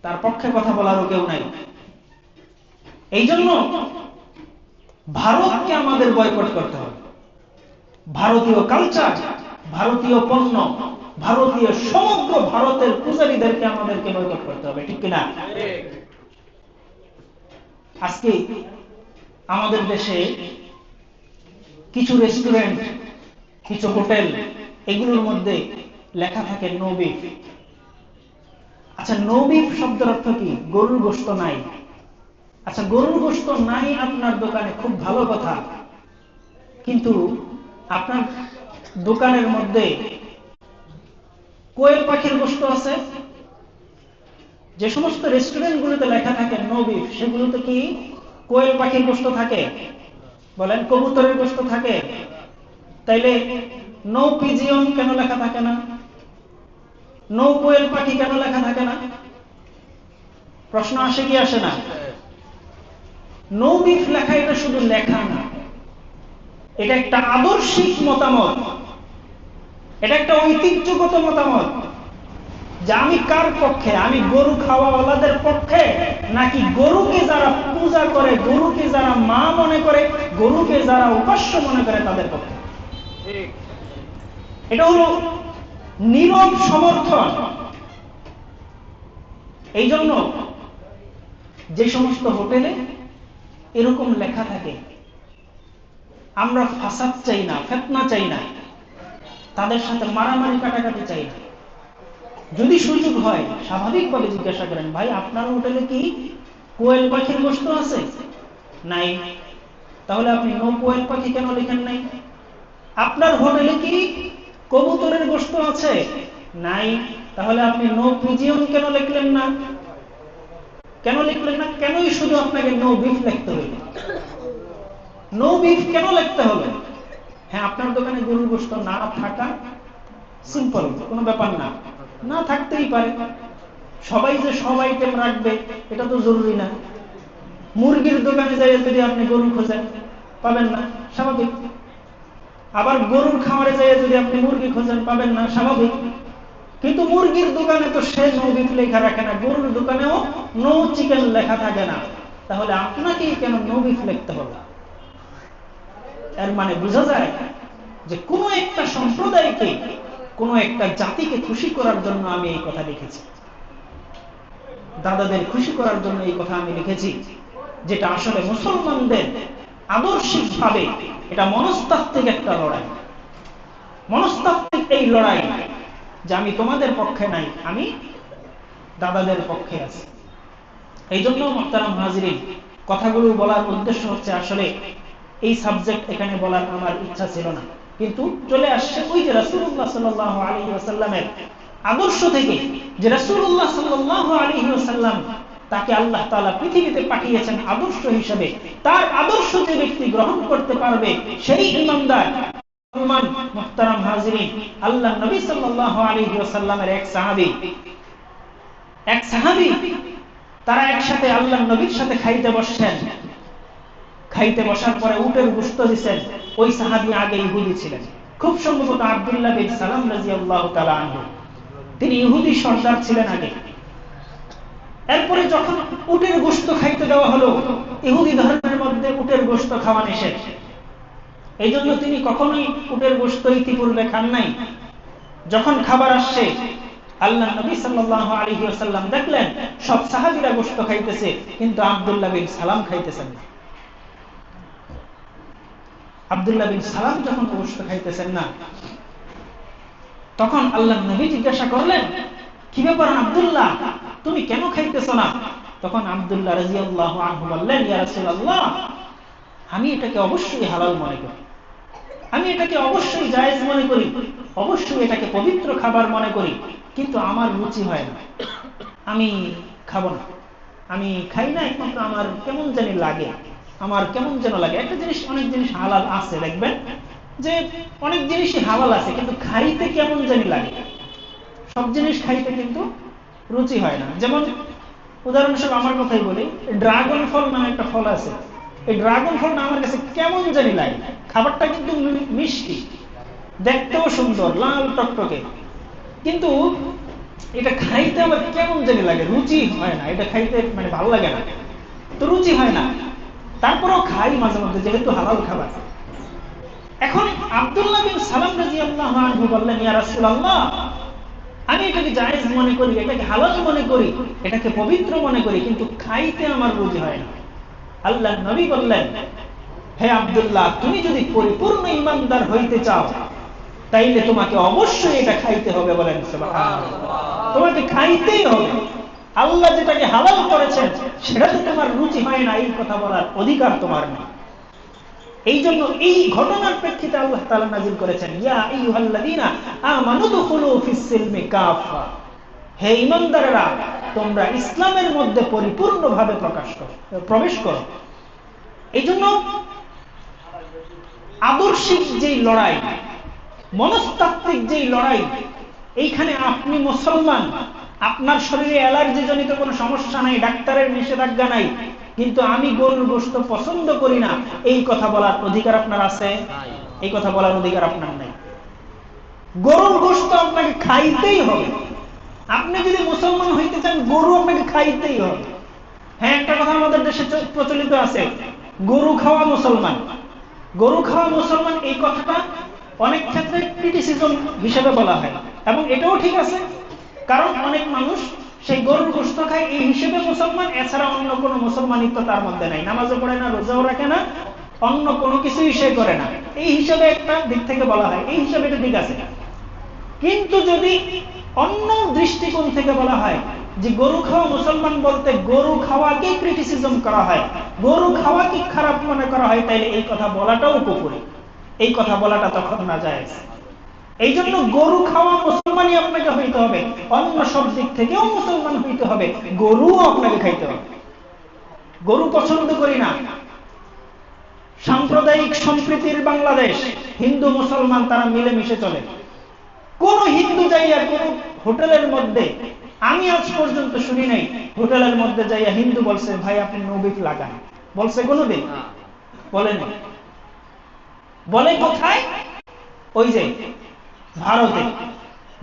তার পক্ষে কথা বলারও কেউ নাই। এই জন্য ভারতকে আমাদের বয়কট করতে হবে। ভারতীয় কালচার, ভারতীয় পণ্য, ভারতীয় সমগ্র ভারতের পূজারীদেরকে আমাদেরকে বয়কট করতে হবে, ঠিক কিনা? আজকে আমাদের দেশে কিছু রেস্টুরেন্ট, কিছু হোটেল, এগুলোর মধ্যে লেখা থাকে নো বিফ। আচ্ছা, নো বিফ শব্দের অর্থ কি? গরুর গোশত নাই। আচ্ছা, গরুর গোশত নাই আপনার দোকানে, খুব ভালো কথা, কিন্তু আপনার দোকানের মধ্যে কোয়েল পাখির গোশত আছে। যে সমস্ত রেস্টুরেন্টগুলোতে লেখা থাকে নো বিফ, সেগুলোতে কি কোয়েল পাখির গোশত থাকে? বলেন, কবুতরের গোশত থাকে? তাইলে নো পিজিয়ন কেন লেখা থাকে না? নো কোয়েল পাখি কেন লেখা থাকে না? প্রশ্ন আসে কি আসে না? নো বিফ লেখা এটা শুধু লেখা না, এটা একটা আদর্শিক মতামত, এটা একটা ঐতিহ্যগত মতামত। যে আমি কার পক্ষে? আমি গরু খাওয়াওয়ালাদের পক্ষে, নাকি গরুকে যারা পূজা করে, গরুকে যারা মা মনে করে, গরুকে যারা উপাস্য মনে করে তাদের পক্ষে? এটা হলো নীরব সমর্থন। এই জন্য যে সমস্ত হোটেলে এরকম লেখা থাকে, আমরা ফাসাদ চাই না, ফিতনা চাই না, তাদের সাথে মারামারি কাটাকাটি চাই না। যদি সুযোগ হয় স্বাভাবিকভাবে জিজ্ঞাসা করেন, ভাই আপনার হোটেলে কি কোয়েল পাখির গোশত আছে? নাই। তাহলে আপনি নো কোয়েল পাখি কেন লিখেন নাই? আপনার হোটেলে কি কবুতরের গোশত আছে? নাই। তাহলে আপনি নো পিজিয়ন কেন লিখলেন না? কেন লিখলেন না? কেনই শুধু আপনাকে নো বিফ লিখতে হইল? নো বিফ কেন লিখতে হবে? হ্যাঁ, আপনার দোকানে গরুর গোশত না থাকা সিম্পল, কোনো ব্যাপার না, না থাকতেই পারে। সবাই যে সব আইটেম রাখবে এটা তো জরুরি না। মুরগির দোকানে যাই যদি আপনি গরু খোঁজেন, পাবেন না, স্বাভাবিক। আবার গরুর খামারে যাই যদি আপনি মুরগি খোঁজেন, পাবেন না, স্বাভাবিক। কিন্তু মুরগির দোকানে তো সে নো বিফ লেখা রাখে না, গরুর দোকানেও নো চিকেন লেখা থাকে না। তাহলে আপনাকেই কেন নো বিফ লিখতে হবে? এর মানে বোঝা যায় যে কোনো একটা সম্প্রদায়কে, কোনো একটা জাতিকে খুশি করার জন্য আমি এই কথা লিখেছি, দাদাদের খুশি করার জন্য এই কথা আমি লিখেছি, যেটা আসলে মুসলমানদের আদর্শিকভাবে এটা মনস্তাত্ত্বিক একটা লড়াই। মনস্তাত্ত্বিক এই লড়াই যে আমি তোমাদের পক্ষে নাই, আমি দাদাদের পক্ষে আছি। এই জন্য মুহতারাম হাজিরিন, কথাগুলো বলার উদ্দেশ্য হচ্ছে আসলে এই সাবজেক্ট এখানে বলার আমার ইচ্ছা ছিল না, কিন্তু চলে আসছে ওই যে রাসূলুল্লাহ সাল্লাল্লাহু আলাইহি ওয়াসাল্লামের আদর্শ থেকে, যে রাসূলুল্লাহ সাল্লাল্লাহু আলাইহি ওয়াসাল্লাম তাকে আল্লাহ তাআলা পৃথিবীতে পাঠিয়েছেন আদর্শ হিসেবে। তার আদর্শ যে ব্যক্তি গ্রহণ করতে পারবে সেই ইমানদার। মুহতারাম হাজিরিন, আল্লাহ নবী সাল্লাল্লাহু আলাইহি ওয়াসাল্লামের এক সাহাবী তারা একসাথে আল্লাহ নবীর সাথে খাইতে বসছেন। খাইতে বসার পরে উটের গোশত দিয়েছেন। ওই সাহাবী আগে ইহুদি ছিলেন, খুব সম্ভবত আব্দুল্লাহ বিন সালাম রাদিয়াল্লাহু তাআলা আনহু, তিনি ইহুদি সর্দার ছিলেন আগে। এরপরে যখন উটের গোশত খাইতে দেওয়া হলো, ইহুদি ধর্মের মধ্যে উটের গোশত খাওয়া নিষেধ, এই জন্য তিনি কখনোই উটের গোশত ইতিপূর্বে খান নাই। যখন খাবার আসছে, আল্লাহ নবী সাল্লাল্লাহু আলাইহি ওয়াসাল্লাম দেখলেন সব সাহাবীরা গোশত খাইতেছে, কিন্তু আব্দুল্লাহ বিন সালাম খাইতেছেন না। আব্দুল্লাহ বিন সালাম যখন গোশত খাইতেছেন না, তখন আল্লাহ নবী জিজ্ঞাসা করলেন, কি ব্যাপার আব্দুল্লাহ, তুমি কেন খাইতেছো না? তখন আব্দুল্লাহ রাদিয়াল্লাহু আনহু বললেন, ইয়া রাসূলুল্লাহ, আমি এটাকে অবশ্যই হালাল মনে করি, আমি এটাকে অবশ্যই জায়েজ মনে করি, অবশ্যই এটাকে পবিত্র খাবার মনে করি, কিন্তু আমার রুচি হয় না, আমি খাবো না, আমি খাই না, একমাত্র আমার কেমন জানি লাগে, আমার কেমন যেন লাগে। একটা জিনিস, অনেক জিনিস হালাল আছে, দেখবেন যে অনেক জিনিসই হালাল আছে, কিন্তু খাইতে কেমন জানি লাগে, সব জিনিস খাইতে কিন্তু রুচি হয় না। যেমন উদাহরণস্বরূপ আমার কথাই বলি, ড্রাগন ফল নামে একটা ফল আছে, এই ড্রাগন ফলটা আমার কাছে কেমন জানি লাগে। খাবারটা কিন্তু মিষ্টি, দেখতেও সুন্দর, লাল টকটকে, কিন্তু এটা খাইতে আমার কেমন জানি লাগে, রুচি হয় না, এটা খাইতে মানে ভালো লাগে না, তো রুচি হয় না, তারপরেও খাই মাঝে মধ্যে যেহেতু হালাল খাবার। এখন আব্দুল্লাহ বিন সালাম রাদিয়াল্লাহু আনহু বললেন, ইয়া রাসূলুল্লাহ, আমি এটাকে জায়েজ মনে করি, এটাকে হালাল মনে করি, এটাকে পবিত্র মনে করি, কিন্তু খাইতে আমার রুচি হয় না। আল্লাহর নবী বললেন, হে আব্দুল্লাহ, তুমি যদি পরিপূর্ণ ঈমানদার হইতে চাও তাইলে তোমাকে অবশ্যই এটা খাইতে হবে। বলেন সুবহানাল্লাহ। তোমাকে খাইতেই হবে। আল্লাহ যেটাকে হালাল করেছেন সেটাতে তোমার রুচি হয় না, এই কথা বলার অধিকার তোমার নেই। এই জন্য এই ঘটনার প্রেক্ষিতে আল্লাহ তাআলা নাযিল করেছেন, ইয়া আইয়ুহাল্লাযীনা আমানু দুখুলু ফিস সিলমি কাফা, হে ঈমানদাররা, তোমরা ইসলামের মধ্যে পরিপূর্ণভাবে প্রবেশ করো। এই জন্য আদর্শিক যেই লড়াই, মনস্তাত্ত্বিক যেই লড়াই, এইখানে আপনি মুসলমান, আপনার শরীরে অ্যালার্জি জনিত কোনো সমস্যা নাই, ডাক্তারের নিষেধাজ্ঞা নাই, কিন্তু আমি গরুর গোশত পছন্দ করি না, এই কথা বলার অধিকার আপনার আছে? এই কথা বলার অধিকার আপনার নাই। গরুর গোশত আপনাকে খাইতেই হবে। আপনি যদি মুসলমান হইতে চান, গরু আপনাকে খাইতেই হবে। হ্যাঁ, একটা কথা আমাদের দেশে প্রচলিত আছে, গরু খাওয়া মুসলমান। গরু খাওয়া মুসলমান এই কথাটা অনেক ক্ষেত্রে ক্রিটিসিজম হিসেবে বলা হয়, এবং এটাও ঠিক আছে, কারণ অনেক মানুষ সেই গরুর গোশত খায়, এই হিসেবে মুসলমান, এছাড়া অন্য কোনো মুসলমানিত্ব তার মধ্যে নাই, নামাজও পড়ে না, রোজাও রাখে না, অন্য কোনো কিছুই সে করে না, এই হিসেবে একটা দিক থেকে বলা হয়, এই হিসেবে এটা ঠিক আছে। কিন্তু যদি অন্য দৃষ্টিকোণ থেকে বলা হয় যে গরু খাওয়া মুসলমান বলতে গরু খাওয়াকে ক্রিটিসিজম করা হয়, গরু খাওয়াকে খারাপ মনে করা হয়, তাইলে এই কথা বলাটাও কুফরি, এই কথা বলাটা তখন না জায়েজ। এই জন্য গরু খাওয়া মুসলমানই আপনাকে হইতে হবে, অন্য সব দিক থেকেও মুসলমান হইতে হবে, গরুও আপনাকে খাইতে হবে। গরু পছন্দ করি না। সাম্প্রদায়িক সম্প্রীতির বাংলাদেশ, হিন্দু মুসলমান তারা মিলেমিশে চলে। কোন হিন্দু যাইয়া কোন হোটেলের মধ্যে, আমি আজ পর্যন্ত শুনি নাই হোটেলের মধ্যে যাইয়া হিন্দু বলছে, ভাই আপনি নবিক লাগান, বলছে কোনদিন? বলেন। বলে কোথায়? ওই যে ভারতে,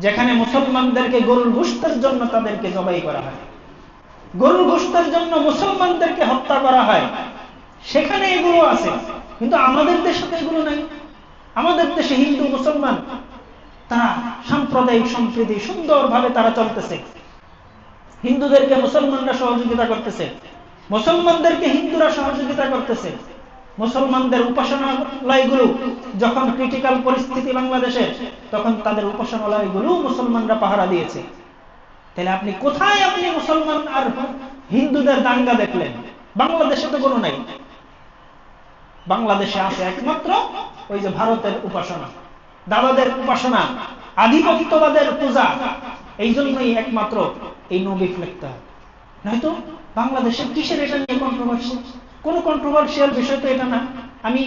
যেখানে মুসলমানদেরকে গরুর গোশতের জন্য তাদেরকে জবাই করা হয়, গরুর গোশতের জন্য মুসলমানদেরকে হত্যা করা হয়, সেখানে এগুলো আছে। কিন্তু আমাদের দেশে তো এগুলো নাই। আমাদের দেশে হিন্দু মুসলমান তারা সাম্প্রদায়িক সম্প্রীতি সুন্দরভাবে তারা চলতেছে। হিন্দুদেরকে মুসলমানরা সহযোগিতা করতেছে, মুসলমানদেরকে হিন্দুরা সহযোগিতা করতেছে। মুসলমানদের উপাসনালয়গুলো যখন ক্রিটিক্যাল পরিস্থিতি বাংলাদেশে, তখন তাদের উপাসনালয়গুলো মুসলমানরা পাহারা দিয়েছে। তাহলে আপনি কোথায় আপনি মুসলমান আর হিন্দুদের দাঙ্গা দেখলেন? বাংলাদেশে তো কোনো নাই। বাংলাদেশে আছে একমাত্র ওই যে ভারতের উপাসনা, দাদাদের উপাসনা, আধিপত্যবাদের পূজা। এই জন্যই একমাত্র এই নবিক লিখতে হয়। নয়তো বাংলাদেশে কিসের এটা নিয়ে কন্ট্রোভার্সি? কোন কন্ট্রোভার্সিয়াল বিষয় তো এটা না। আমি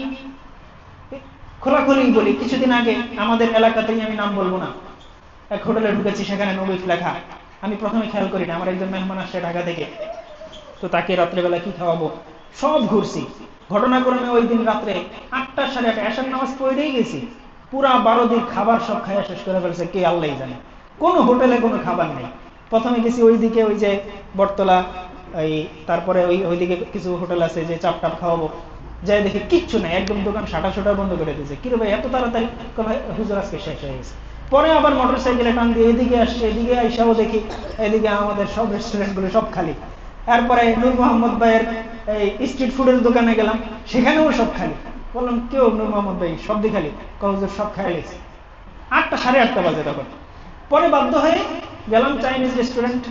খোলাখুলি বলি, কিছুদিন আগে আমাদের এলাকাতেই, আমি নাম বলবো না, এক হোটেলে ঢুকেছি, সেখানে নবিক লেখা। আমি প্রথমে খেয়াল করি না, আমার একজন মেহমান আসছে ঢাকা থেকে, তো তাকে রাত্রেবেলা কি খাওয়াবো সব ঘুরছি। ঘটনাক্রমে ওই দিন রাত্রে 8টা সাড়ে 8 এশার নামাজ পড়েই গেছি, পুরা 12 দিন খাবার সব খাইয়া শেষ করে ফেলছে, কে আল্লাহ জানে। কোনো হোটেলে কোনো খাবার নেই। প্রথমে গেছি ওইদিকে, ওই যে বটতলা, এই তারপরে ওইদিকে কিছু হোটেল আছে যে চাপ টাপ খাওয়াবো, যাই দেখি কিচ্ছু নাই, একদম দোকান শাটা বন্ধ করে দিয়েছে। কিরে ভাই এত তাড়াতাড়ি? হুজুর আজকে শেষ হয়ে গেছে। পরে আবার মোটর সাইকেলে টান দিয়ে এদিকে আসছে, এদিকে আইসাও দেখি এদিকে আমাদের সব রেস্টুরেন্ট গুলো সব খালি। এরপরে নূর মোহাম্মদ ভাইয়ের এই স্ট্রিট ফুডের দোকানে গেলাম, সেখানেও সব খালি। বললাম কেউ নূর মোহাম্মদ ভাই সব দিয়ে খালি? হুজুর সব খাই গেছে। 8টা সাড়ে 8টা বাজে তখন। পরে বাধ্য হয়ে গেলাম চাইনিজ রেস্টুরেন্ট।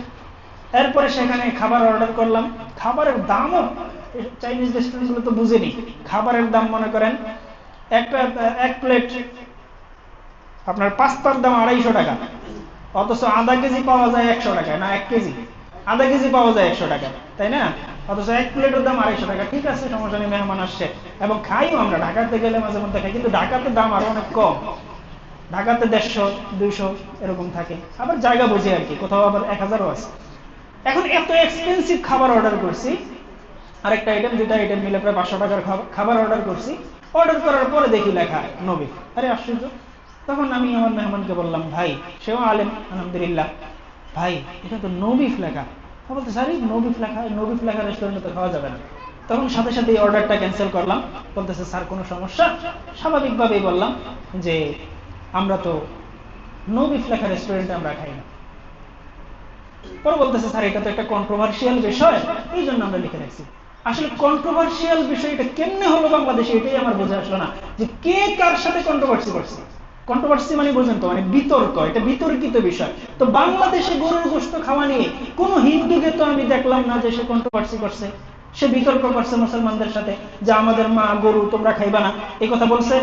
এরপরে সেখানে খাবার অর্ডার করলাম। খাবারের দামও চাইনিজ রেস্টুরেন্ট গুলো তো বুঝেনি, খাবারের দাম মনে করেন এক প্লেট আপনার পাস্তার দাম 250 টাকা, অথচ আধা কেজি পাওয়া যায় 100 টাকা। না, 1 কেজি, আধা কেজি পাওয়া যায় 100 টাকা, তাই না? অথচ এক প্লেটের দাম 250 টাকা। ঠিক আছে, সমস্যা নেই, মেহমান আসছে এবং খাইও আমরা। ঢাকাতে গেলে মাঝে মধ্যে খাই, কিন্তু ঢাকাতে দাম আরো অনেক কম। ঢাকাতে 150, 200 এরকম থাকে। আবার জায়গা বুঝে আর কি, কোথাও আবার 1000ও আছে। এখন এত এক্সপেন্সিভ খাবার অর্ডার করছি, আরেকটা আইটেম, দুটা আইটেম মিলে প্রায় 500 টাকার খাবার অর্ডার করছি। অর্ডার করার পরে দেখি লেখা নবী। আরে আশ্চর্য! তখন আমি আমার মেহমানকে বললাম, ভাই, সেও আলেম আলহামদুলিল্লাহ, ভাই এটা তো নো বিফ লেখা। বলতে স্যার নো বিফ লেখা রেস্টুরেন্টে তো খাওয়া যাবে না। তখন সাথে সাথে এই অর্ডারটা ক্যান্সেল করলাম। বলতেছে স্যার কোনো সমস্যা? স্বাভাবিকভাবেই বললাম যে আমরা তো নো বিফ লেখা রেস্টুরেন্টে আমরা খাই না। পরে বলতেছে স্যার এটা তো একটা কন্ট্রোভার্সিয়াল বিষয়, এই জন্য আমরা লিখে রাখছি। আসলে কন্ট্রোভার্সিয়াল বিষয়টা কেমনে হলো বাংলাদেশে, এটাই আমার বোঝা আসলো না, যে কে কার সাথে কন্ট্রোভার্সি করছে। কন্ট্রোভার্সি মানে বোঝেন তো, মানে বিতর্ক, এটা বিতর্কিত বিষয়। তো বাংলাদেশে গরুর গোশত খাওয়া নিয়ে কোনো হিন্দুকে তো আমি দেখলাম না যে সে কন্ট্রোভার্সি করছে, সে বিতর্ক করছে মুসলমানদের সাথে যে আমাদের মা গরু তোমরা খাইবা না, এই কথা বলছে।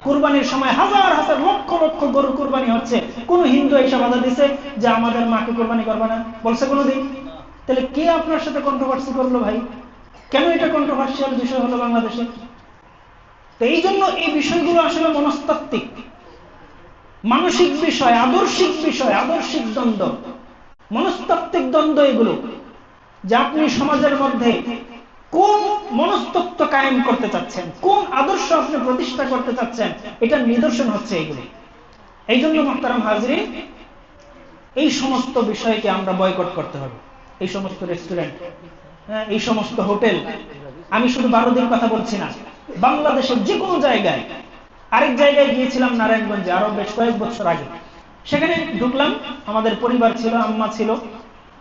কুরবানির সময় হাজার হাজার লক্ষ লক্ষ গরু কুরবানি হচ্ছে, কোন হিন্দু এসে বাধা দিছে যে আমাদের মাকে কুরবানি করবে না, বলছে কোনোদিন? তাহলে কে আপনার সাথে কন্ট্রোভার্সি করলো ভাই? কেন এটা কন্ট্রোভার্সিয়াল বিষয় হলো বাংলাদেশে? তো এই জন্য এই বিষয়গুলো আসলে মনস্তাত্ত্বিক, মানসিক বিষয়, আদর্শিক বিষয়, আদর্শিক দ্বন্দ্ব, মনস্তাত্ত্বিক দ্বন্দ্ব এগুলো, যে আপনি সমাজের মধ্যে কোন মনস্তত্ত্ব কায়েম করতে চাচ্ছেন, কোন আদর্শ আপনি প্রতিষ্ঠা করতে চাচ্ছেন, এটা নিদর্শন হচ্ছে এগুলো। এই জন্য মুহতারাম হাজরিন, এই সমস্ত বিষয়কে আমরা বয়কট করতে হবে। এই সমস্ত রেস্টুরেন্ট, এই সমস্ত হোটেল, আমি শুধু 12 দিন কথা বলছি না, বাংলাদেশের যে কোনো জায়গায়। আরেক জায়গায় গিয়েছিলাম নারায়ণগঞ্জে আরো বেশ কয়েক বছর আগে। সেখানে ঢুকলাম, আমাদের পরিবার ছিল, আম্মা ছিল,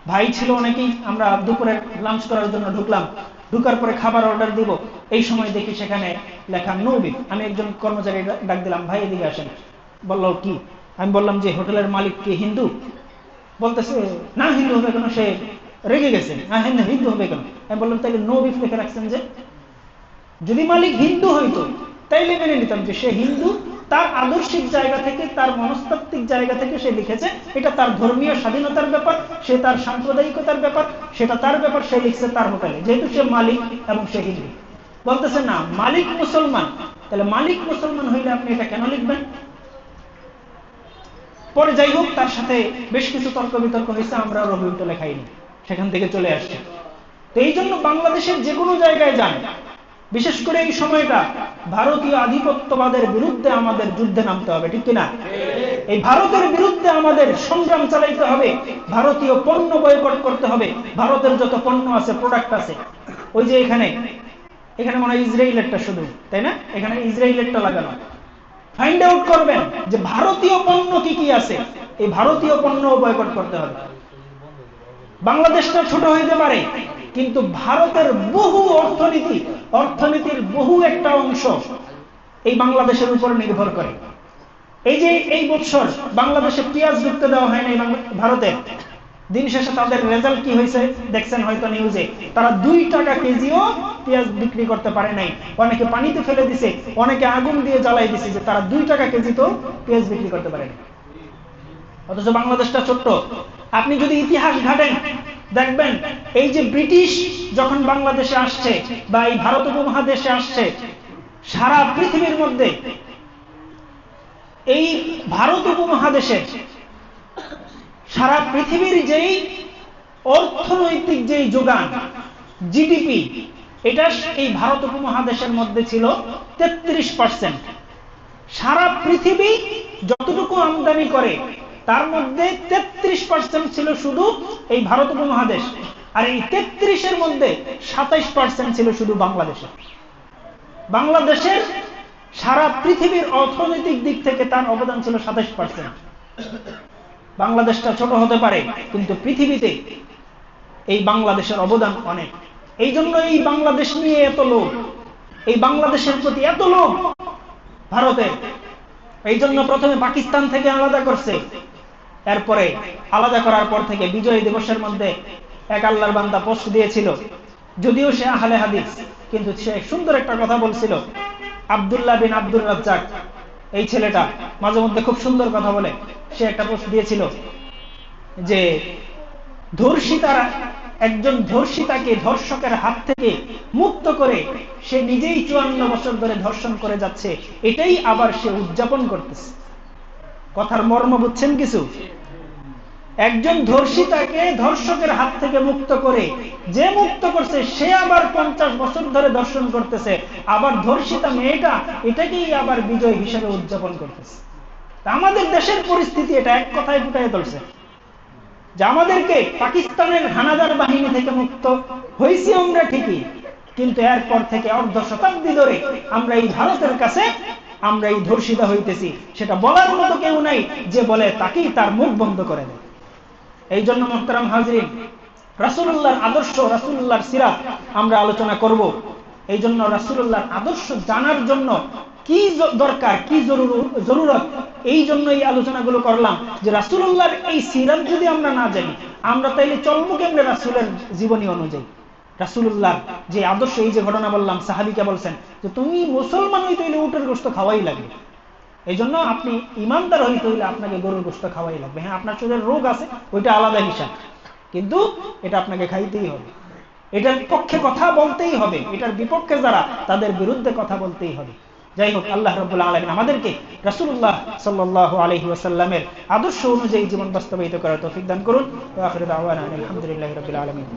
ভাই ছিল, অনেকেই। আমরা দুপুরে লাঞ্চ করার জন্য ঢুকলাম। ঢুকার পরে খাবার অর্ডার দিব, এই সময় দেখি সেখানে লেখা নো বিফ। আমি একজন কর্মচারী ডাক দিলাম, ভাই এদিকে আসেন। বললো কি? আমি বললাম যে হোটেলের মালিক কি হিন্দু? বলতেছে না, হিন্দু হবে কেন? সে রেগে গেছে। হ্যাঁ হিন্দু হবে কেন? আমি বললাম তাইলে নো বিফ লিখে রাখছেন যে? যদি মালিক হিন্দু হইতো তাইলে মেনে নিতাম যে সে হিন্দু, তার আদর্শিক জায়গা থেকে, তার মনস্তাত্ত্বিক জায়গা থেকে সে লিখেছে, এটা তার ধর্মীয় স্বাধীনতার ব্যাপার, সে তার সাম্প্রদায়িকতার ব্যাপার, সেটা তার ব্যাপার, সে লিখছে তার হোটেলে, যেহেতু সে মালিক এবং সে হিন্দু। বলতেছে না, মালিক মুসলমান। তাহলে মালিক মুসলমান হইলে আপনি এটা কেন লিখবেন? পরে যাই হোক, তার সাথে বেশ কিছু তর্ক বিতর্ক হয়েছে, আমরা রবিউলটা লেখাইনি, সেখান থেকে চলে আসছে। তো এই জন্য বাংলাদেশের যে কোনো জায়গায় যান, বিশেষ করে এই সময়টা ভারতীয় আধিপত্যবাদের বিরুদ্ধে আমাদের যুদ্ধে নামতে হবে, ঠিক কিনা? এই ভারতের বিরুদ্ধে আমাদের সংগ্রাম চালাইতে হবে, ভারতীয় পণ্য বয়কট করতে হবে। ভারতের যত পণ্য আছে, প্রোডাক্ট আছে, ওই যে এখানে মনে হয় ইসরায়েলেরটা শুধু, তাই না? এখানে ইসরায়েলেরটা লাগানো। ফাইন্ড আউট করবেন যে ভারতীয় পণ্য কি কি আছে, এই ভারতীয় পণ্য বয়কট করতে হবে। বাংলাদেশটা ছোট হইতে পারে, কিন্তু ভারতের বহু অর্থনীতির বহু একটা অংশ এই বাংলাদেশের উপর নির্ভর করে। এই যে এই বছর বাংলাদেশে পেঁয়াজ ঢুকতে দেওয়া হয় না ভারতে, দিন শেষে তাদের রেজাল্ট কি হয়েছে দেখছেন হয়তো নিউজে, তারা 2 টাকা কেজিও পেঁয়াজ বিক্রি করতে পারে নাই। অনেকে পানিতে ফেলে দিছে, অনেকে আগুন দিয়ে জ্বালাই দিছে, যে তারা 2 টাকা কেজি তো পেঁয়াজ বিক্রি করতে পারে না। অথচ বাংলাদেশটা ছোট্ট। আপনি যদি ইতিহাস ঘাটেন, দেখবেন এই যে ব্রিটিশ যখন বাংলাদেশে আসছে বা এই ভারত উপমহাদেশে আসছে, সারা পৃথিবীর মধ্যে এই ভারত উপমহাদেশে সারা পৃথিবীর যেই অর্থনৈতিক যেই যোগান, জিডিপি, এটা এই ভারত উপমহাদেশের মধ্যে ছিল 33%। সারা পৃথিবী যতটুকু আমদানি করে তার মধ্যে 33% ছিল শুধু এই ভারত উপমহাদেশ, আর এই 33-এর মধ্যে 27% ছিল শুধু বাংলাদেশে। বাংলাদেশের সারা পৃথিবীর অর্থনৈতিক দিক থেকে তার অবদান ছিল 27%। বাংলাদেশটা ছোট হতে পারে, কিন্তু পৃথিবীতে এই বাংলাদেশের অবদান অনেক। এই জন্য এই বাংলাদেশ নিয়ে এত লোভ, এই বাংলাদেশের প্রতি এত লোভ ভারতের। এই জন্য প্রথমে পাকিস্তান থেকে আলাদা করছে, এরপরে আলাদা করার পর থেকে বিজয় দিবসের মধ্যে এক আল্লাহর বান্দা পোস্ট দিয়েছিল, যদিও সে আহলে হাদিস, কিন্তু সে সুন্দর একটা কথা বলছিল। আব্দুল্লাহ বিন আব্দুর রাজ্জাক, এই ছেলেটা মাঝে মধ্যে খুব সুন্দর কথা বলে। সে একটা পোস্ট দিয়েছিল যে ধর্ষিতারা, একজন ধর্ষিতাকে ধর্ষকের হাত থেকে মুক্ত করে সে নিজেই 54 বছর ধরে ধর্ষণ করে যাচ্ছে, এটাই আবার সে উদযাপন করতেছে। কথার মর্ম বুঝছেন কিছু? একজন ধর্ষিতাকে ধর্ষকের হাত থেকে মুক্ত করে যে মুক্ত করছে, সে আবার 50 বছর ধরে ধর্ষণ করতেছে, আবার ধর্ষিতা মেয়েটা এটাকেই আবার বিজয় হিসেবে উদযাপন করতেছে। আমাদের দেশের পরিস্থিতি এটা এক কথায় ফুটাই তুলছে। যে আমাদেরকে পাকিস্তানের হানাদার বাহিনী থেকে মুক্ত হয়েছি আমরা ঠিকই, কিন্তু এরপর থেকে অর্ধ শতাব্দী ধরে আমরা এই ভারতের কাছে আমরা এই ধর্ষিতা হইতেছি, সেটা বলার মতো কেউ নাই যে বলে তাকেই তার মুখ বন্ধ করে দেয়। এই জন্য মুহতারাম হাজরিন, রাসূলুল্লাহর আদর্শ, রাসূলুল্লাহর সিরাত আমরা আলোচনা করব। এই জন্য রাসূলুল্লাহর আদর্শ জানার জন্য কি দরকার, কি জরুরত, এই জন্য এই আলোচনাগুলো করলাম। যে রাসূলুল্লাহর এই সিরাত যদি আমরা না জানি, আমরা তাইলে চলবো কেমনে রাসূলের জীবনী অনুযায়ী? রাসূলুল্লাহ যে আদর্শ, এই যে ঘটনা বললাম, সাহাবীকে বলছেন যে তুমি মুসলমান হইতে হইলে উটের গোশত খাওয়াই লাগবে। এই জন্য আপনি ইমানদার হইতে হইলে আপনাকে গরুর গোশত খাওয়াই লাগবে। হ্যাঁ, আপনার শরীরে রোগ আছে, ওইটা আলাদা হিসাব, কিন্তু এটা আপনাকে খাইতেই হবে। এটার পক্ষে কথা বলতেই হবে, এটার বিপক্ষে যারা তাদের বিরুদ্ধে কথা বলতেই হবে। যাই হোক, আল্লাহ রাব্বুল আলামিন আমাদেরকে রাসূলুল্লাহ সাল্লাল্লাহু আলাইহি ওয়াসাল্লামের আদর্শ অনুযায়ী জীবন বাস্তবায়িত করার তৌফিক দান করুন। ওয়া আখিরু দাওয়ানা আলহামদুলিল্লাহি রাব্বিল আলামিন।